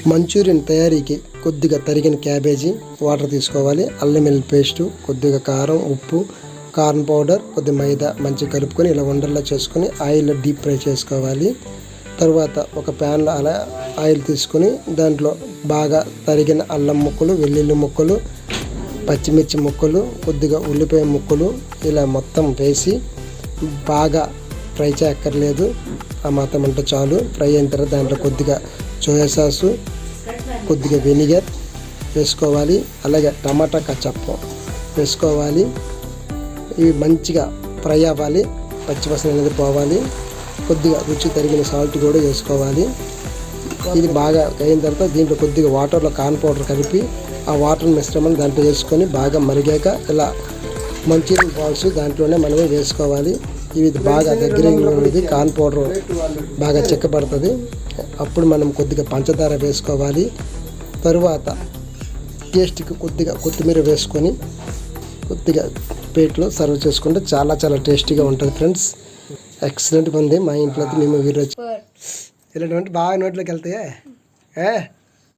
Manchurian తయారీకి కొద్దిగా తరిగిన క్యాబేజీ, వాటర్ తీసుకోవాలి, అల్లం వెల్లుల్లి పేస్టు, కొద్దిగా కారం, ఉప్పు, కార్న్ పౌడర్, కొద్దిగా మైదా మంచిగా కలుపుకొని ఇలా ఉండల్లా చేసుకొని ఆయిల్లో డీప్ ఫ్రై చేసుకోవాలి. తర్వాత ఒక ప్యాన్లో అలా ఆయిల్ తీసుకొని దాంట్లో బాగా తరిగిన అల్లం ముక్కలు, వెల్లుల్లి ముక్కలు, పచ్చిమిర్చి ముక్కలు, కొద్దిగా ఉల్లిపాయ ముక్కలు ఇలా మొత్తం వేసి బాగా ఫ్రై చేయక్కర్లేదు, ఆ మాత్రం ఉంటే చాలు. ఫ్రై అయిన తర్వాత దాంట్లో కొద్దిగా సోయా సాసు, కొద్దిగా వెనిగర్ వేసుకోవాలి, అలాగే టమాటా కచప్ వేసుకోవాలి. ఇవి మంచిగా ఫ్రై అవ్వాలి, పచ్చివాసన అనేది పోవాలి. కొద్దిగా రుచి తరిగిన సాల్ట్ కూడా వేసుకోవాలి. ఇది బాగా అయిన తర్వాత దీంట్లో కొద్దిగా వాటర్లో కార్న్ పౌడర్ కలిపి ఆ వాటర్ మిశ్రమం దాంట్లో వేసుకొని బాగా మరిగాక ఇలా మంచూరియన్ బాల్స్ దాంట్లోనే మనమే వేసుకోవాలి. ఇవి బాగా దగ్గరలో ఉన్నది కార్న్ పౌడర్ బాగా చిక్కబడుతుంది. అప్పుడు మనం కొద్దిగా పంచదార వేసుకోవాలి. తరువాత టేస్ట్కి కొద్దిగా కొత్తిమీర వేసుకొని కొద్దిగా ప్లేట్లో సర్వ్ చేసుకుంటే చాలా చాలా టేస్టీగా ఉంటుంది ఫ్రెండ్స్. ఎక్సలెంట్గా ఉంది. మా ఇంట్లో అయితే మేము వీరు ఇలాంటివంటే బాగా నోట్లోకి వెళ్తాయే.